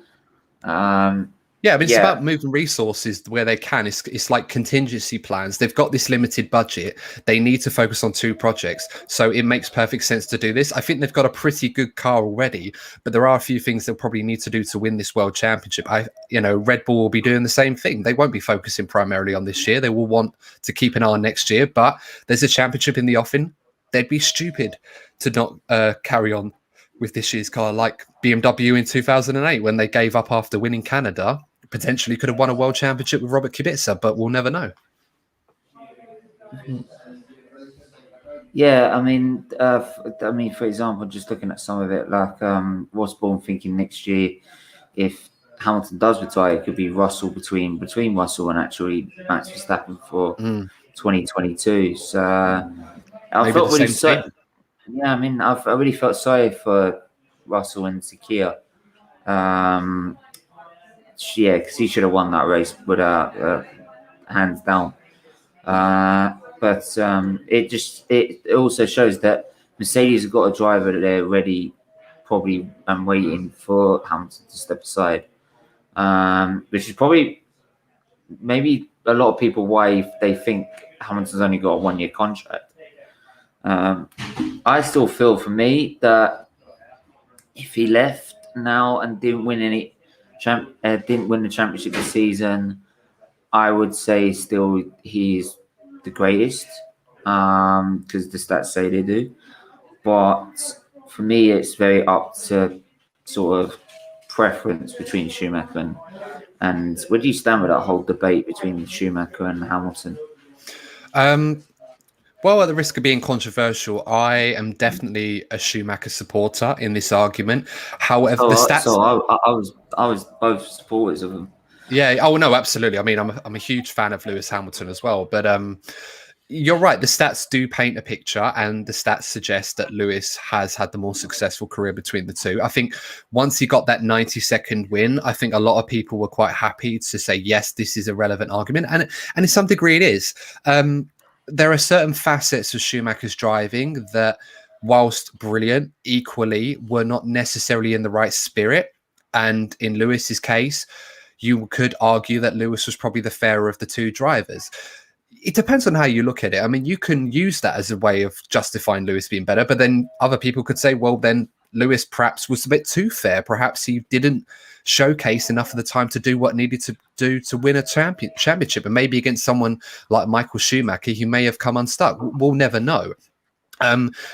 Yeah, I mean, it's about moving resources where they can. It's like contingency plans. They've got this limited budget. They need to focus on 2 projects. So it makes perfect sense to do this. I think they've got a pretty good car already, but there are a few things they'll probably need to do to win this world championship. Red Bull will be doing the same thing. They won't be focusing primarily on this year. They will want to keep an eye on next year, but there's a championship in the offing. They'd be stupid to not carry on with this year's car, like BMW in 2008 when they gave up after winning Canada. Potentially could have won a world championship with Robert Kubica, but we'll never know. Yeah, I mean, for example, just looking at some of it, like Rosborn thinking next year, if Hamilton does retire, it could be Russell between Russell and actually Max Verstappen for 2022. So I felt really sorry. Yeah, I mean, I really felt sorry for Russell and Sakia. Yeah, because he should have won that race, but hands down. But it also shows that Mercedes have got a driver that they're ready, probably, and waiting for Hamilton to step aside. Which is probably maybe a lot of people why they think Hamilton's only got a 1-year contract. I still feel, for me, that if he left now and didn't win the championship this season, I would say still he's the greatest, because the stats say they do. But for me, it's very up to sort of preference between Schumacher and where do you stand with that whole debate between Schumacher and Hamilton? Well, at the risk of being controversial, I am definitely a Schumacher supporter in this argument. However, the stats. So I was both supporters of him. Yeah. Oh no, absolutely. I mean, I'm a huge fan of Lewis Hamilton as well. But you're right. The stats do paint a picture, and the stats suggest that Lewis has had the more successful career between the two. I think once he got that 90-second win, I think a lot of people were quite happy to say, yes, this is a relevant argument, and in some degree it is. There are certain facets of Schumacher's driving that, whilst brilliant, equally were not necessarily in the right spirit. And in Lewis's case, you could argue that Lewis was probably the fairer of the 2 drivers. It depends on how you look at it. I mean, you can use that as a way of justifying Lewis being better, but then other people could say, well, then Lewis perhaps was a bit too fair. Perhaps he didn't showcase enough of the time to do what needed to do to win a championship. And maybe against someone like Michael Schumacher, he may have come unstuck. We'll never know.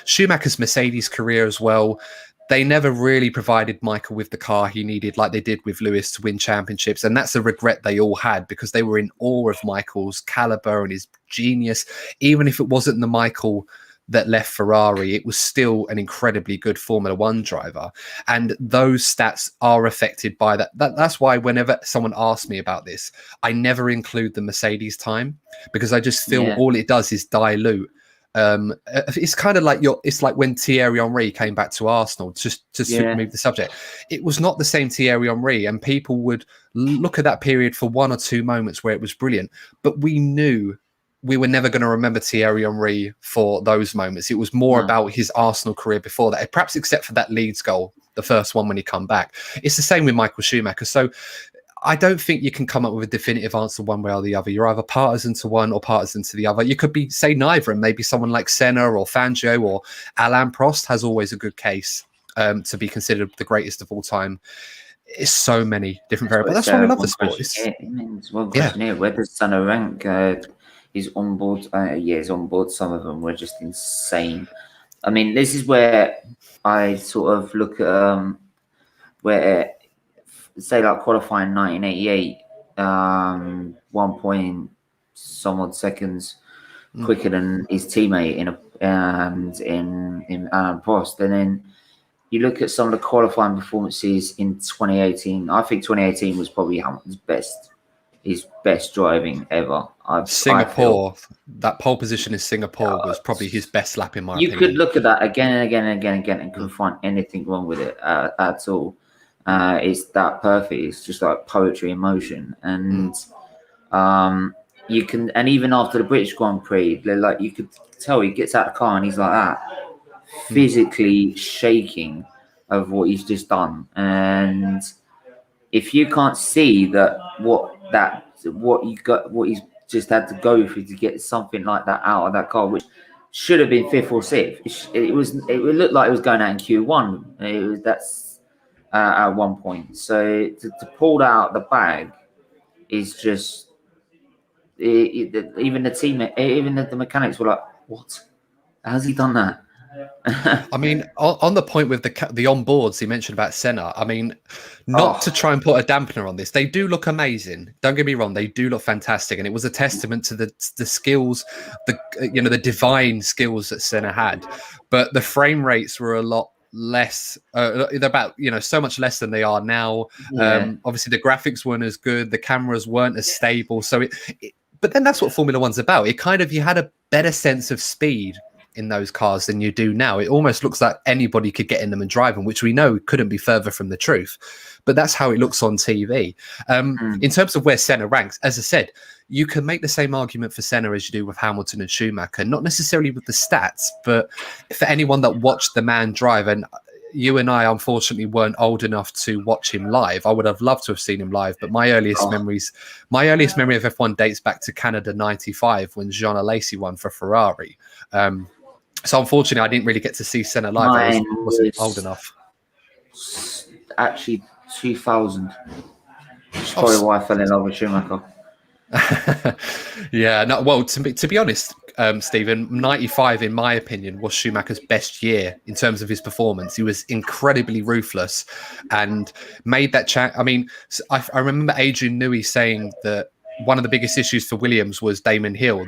Schumacher's Mercedes career as well, they never really provided Michael with the car he needed like they did with Lewis to win championships. And that's a regret they all had, because they were in awe of Michael's caliber and his genius. Even if it wasn't the Michael that left Ferrari, it was still an incredibly good Formula One driver. And those stats are affected by that. That's why whenever someone asks me about this, I never include the Mercedes time, because I just feel all it does is dilute. It's kind of like it's like when Thierry Henry came back to Arsenal, just to move the subject. It was not the same Thierry Henry, and people would look at that period for 1 or 2 moments where it was brilliant, but we knew we were never going to remember Thierry Henry for those moments. It was more about his Arsenal career before that, perhaps except for that Leeds goal, the first one when he come back. It's the same with Michael Schumacher. So I don't think you can come up with a definitive answer one way or the other. You're either partisan to one or partisan to the other. You could be, say, neither, and maybe someone like Senna or Fangio or Alain Prost has always a good case to be considered the greatest of all time. It's so many different variables. That's why we love the sport. It's one question here. Where does Senna rank? He's on board. He's on board. Some of them were just insane. I mean, this is where I sort of look at where, say, like qualifying 1988, 1 point some odd seconds quicker than his teammate in Alain Prost, and then you look at some of the qualifying performances in 2018. I think 2018 was probably Hamilton's best his best driving ever. I feel. Singapore, that pole position in Singapore was probably his best lap in my You could opinion. look at that again and again and again and again and couldn't find anything wrong with it at all. It's that perfect. It's just like poetry in motion. And you can, and even after the British Grand Prix, like you could tell he gets out of the car and he's like that, physically shaking of what he's just done. And if you can't see what he's just had to go through to get something like that out of that car, which should have been fifth or sixth. It looked like it was going out in Q1. That's at one point. So to pull that out of the bag is just even the team, even the mechanics were like, "What? How's he done that?" I mean, on the point with the onboards he mentioned about Senna, I mean, not to try and put a dampener on this, they do look amazing. Don't get me wrong, they do look fantastic, and it was a testament to the skills, the divine skills that Senna had. But the frame rates were a lot less. They're about so much less than they are now. Yeah. Obviously, the graphics weren't as good, the cameras weren't as stable. So but then that's what Formula One's about. You had a better sense of speed in those cars than you do now. It almost looks like anybody could get in them and drive them, which we know couldn't be further from the truth. But that's how it looks on TV. In terms of where Senna ranks, as I said, you can make the same argument for Senna as you do with Hamilton and Schumacher, not necessarily with the stats, but for anyone that watched the man drive. And you and I, unfortunately, weren't old enough to watch him live. I would have loved to have seen him live, but my earliest memory of F1 dates back to Canada '95 when Jean Alesi won for Ferrari. So unfortunately, I didn't really get to see Senna live. I wasn't old enough. Actually, 2000. That's probably why I fell in love with Schumacher. Yeah, no. Well, to be honest, Stephen, '95, in my opinion, was Schumacher's best year in terms of his performance. He was incredibly ruthless and made that I mean, I remember Adrian Newey saying that one of the biggest issues for Williams was Damon Hill.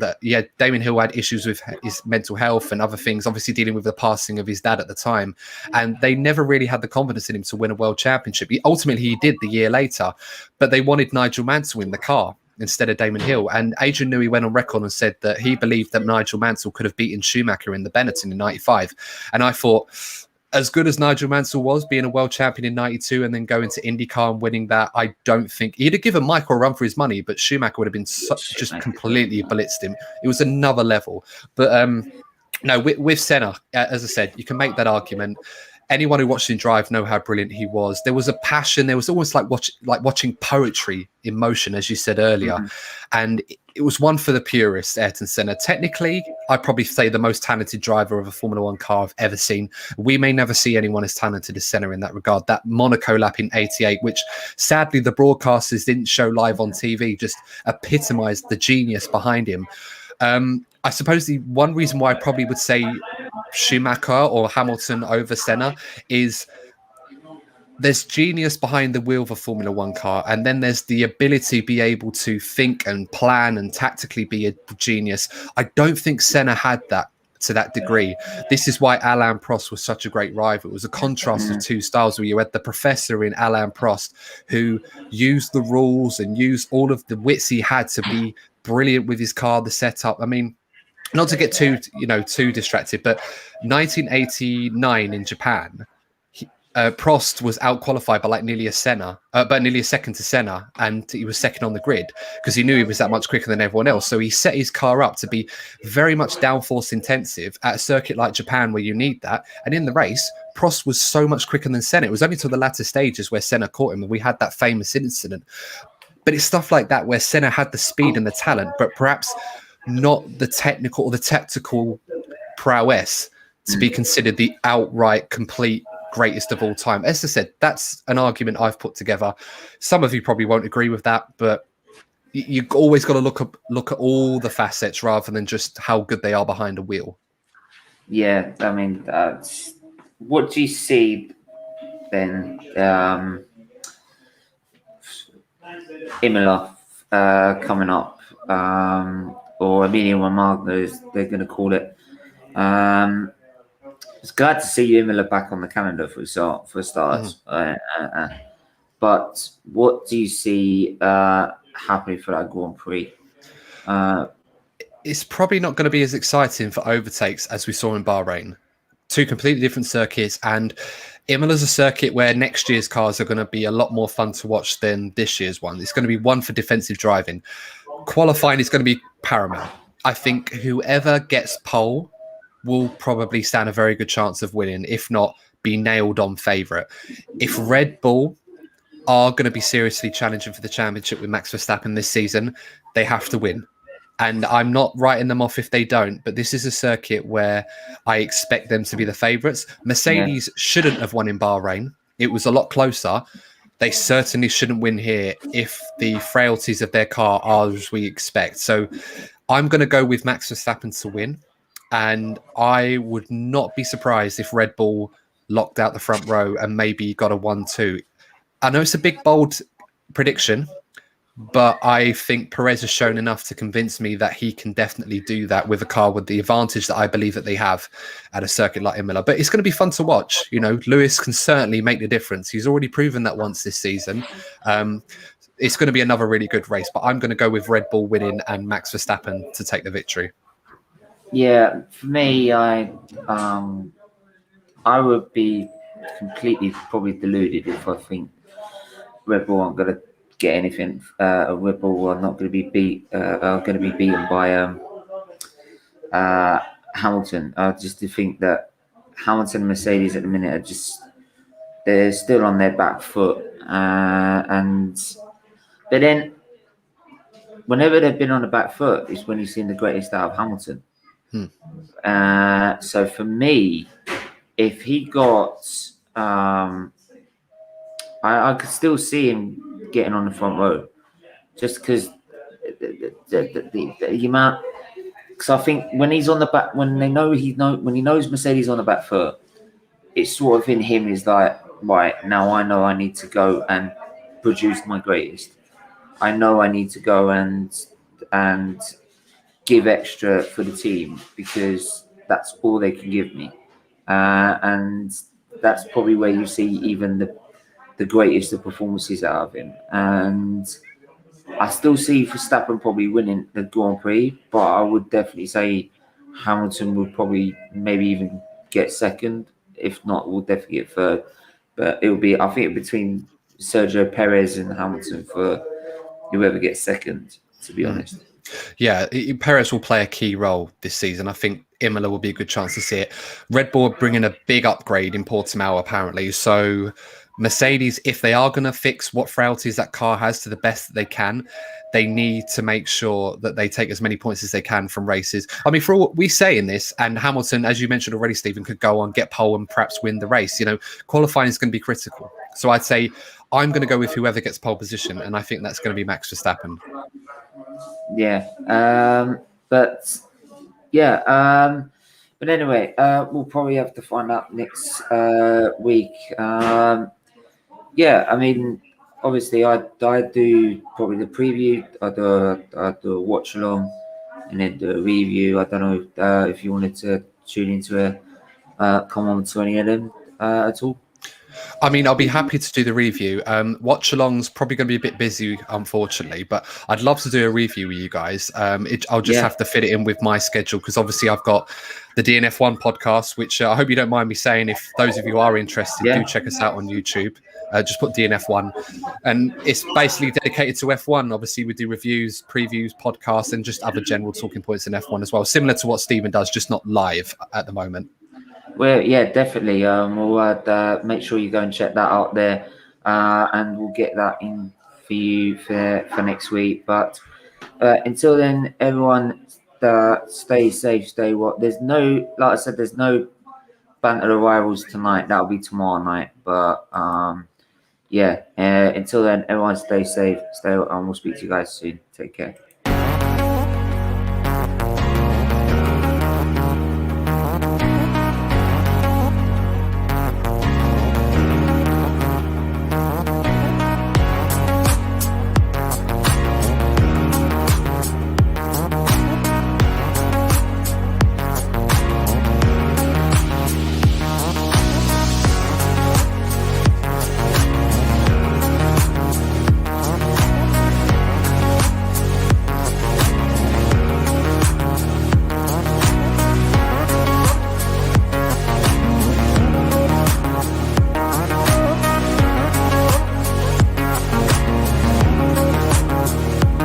Damon Hill had issues with his mental health and other things, obviously dealing with the passing of his dad at the time. And they never really had the confidence in him to win a world championship. Ultimately, he did the year later, but they wanted Nigel Mansell in the car instead of Damon Hill. And Adrian Newey went on record and said that he believed that Nigel Mansell could have beaten Schumacher in the Benetton in '95. And I thought, as good as Nigel Mansell was, being a world champion in '92 and then going to IndyCar and winning that, I don't think he'd have given Michael a run for his money, but Schumacher would have been just completely blitzed him. It was another level. But no, with Senna, as I said, you can make that argument. Anyone who watched him drive know how brilliant he was. There was a passion. There was almost like watching poetry in motion, as you said earlier. And it was one for the purists, Ayrton Senna. Technically, I'd probably say the most talented driver of a Formula One car I've ever seen. We may never see anyone as talented as Senna in that regard. That Monaco lap in '88, which sadly the broadcasters didn't show live on TV, just epitomized the genius behind him. I suppose the one reason why I probably would say Schumacher or Hamilton over Senna is there's genius behind the wheel of a Formula One car, and then there's the ability to be able to think and plan and tactically be a genius. I don't think Senna had that to that degree. This is why Alain Prost was such a great rival. It was a contrast of two styles where you had the professor in Alain Prost who used the rules and used all of the wits he had to be brilliant with his car, the setup. I mean, not to get too distracted, but 1989 in Japan, Prost was out-qualified by nearly a second to Senna, and he was second on the grid because he knew he was that much quicker than everyone else. So he set his car up to be very much downforce intensive at a circuit like Japan where you need that. And in the race, Prost was so much quicker than Senna. It was only to the latter stages where Senna caught him, and we had that famous incident. But it's stuff like that where Senna had the speed and the talent, but perhaps not the technical or the tactical prowess to be considered the outright complete greatest of all time. As I said, that's an argument I've put together. Some of you probably won't agree with that, but you always got to look at all the facets rather than just how good they are behind a wheel. Yeah, I mean, what do you see then? Imola coming up, or Emilia Romagna, they're going to call it. It's glad to see Imola back on the calendar for a start. But what do you see happy for that Grand Prix. It's probably not going to be as exciting for overtakes as we saw in Bahrain. Two completely different circuits, and Imola's a circuit where next year's cars are going to be a lot more fun to watch than this year's one. It's going to be one for defensive driving. Qualifying is going to be paramount. I think whoever gets pole will probably stand a very good chance of winning, if not be nailed on favourite. If Red Bull are going to be seriously challenging for the championship with Max Verstappen this season, they have to win. And I'm not writing them off if they don't, but this is a circuit where I expect them to be the favourites. Mercedes shouldn't have won in Bahrain. It was a lot closer. They certainly shouldn't win here if the frailties of their car are as we expect. So I'm going to go with Max Verstappen to win. And I would not be surprised if Red Bull locked out the front row and maybe got a 1-2. I know it's a big, bold prediction, but I think Perez has shown enough to convince me that he can definitely do that with a car with the advantage that I believe that they have at a circuit like Imola. But it's going to be fun to watch. You know, Lewis can certainly make the difference. He's already proven that once this season. It's going to be another really good race, but I'm going to go with Red Bull winning and Max Verstappen to take the victory. Yeah, for me, I would be completely probably deluded if I think Red Bull aren't going to get anything. Red Bull are not going to be beaten by Hamilton. Just to think that Hamilton and Mercedes at the minute they're still on their back foot, but then whenever they've been on the back foot is when you've seen the greatest out of Hamilton. So for me, if he got, I could still see him getting on the front row, just because the amount. Because I think when he's on the back, when he knows Mercedes on the back foot, it's sort of in him is like, right, now I know I need to go and produce my greatest. I know I need to go and give extra for the team because that's all they can give me, and that's probably where you see even the greatest of performances out of him. And I still see Verstappen probably winning the Grand Prix, but I would definitely say Hamilton would probably maybe even get second. If not, we'll definitely get third. But it will be, I think, between Sergio Perez and Hamilton for whoever gets second, to be honest. Yeah, Perez will play a key role this season. I think Imola will be a good chance to see it. Red Bull are bringing a big upgrade in Portimao, apparently. So Mercedes, if they are going to fix what frailties that car has to the best that they can, they need to make sure that they take as many points as they can from races. I mean, for all we say in this, and Hamilton, as you mentioned already, Stephen, could go on, get pole and perhaps win the race. You know, qualifying is going to be critical. So I'd say I'm going to go with whoever gets pole position, and I think that's going to be Max Verstappen. Yeah. But anyway, we'll probably have to find out next week. I mean, obviously, I do probably the preview. I do a watch along, and then do a review. I don't know if you wanted to tune into come on to any of them at all. I mean, I'll be happy to do the review. Watch along's probably going to be a bit busy, unfortunately, but I'd love to do a review with you guys. I'll just have to fit it in with my schedule because obviously I've got the DNF1 podcast, which I hope you don't mind me saying. If those of you are interested, do check us out on YouTube. Just put DNF1, and it's basically dedicated to F1. Obviously, we do reviews, previews, podcasts, and just other general talking points in F1 as well, similar to what Stephen does, just not live at the moment. Well, yeah, definitely. We'll make sure you go and check that out there, and we'll get that in for you for next week. But until then, everyone, stay safe, stay what. There's no, like I said, there's no banter of rivals tonight. That'll be tomorrow night. But until then, everyone, stay safe, stay, and we'll speak to you guys soon. Take care.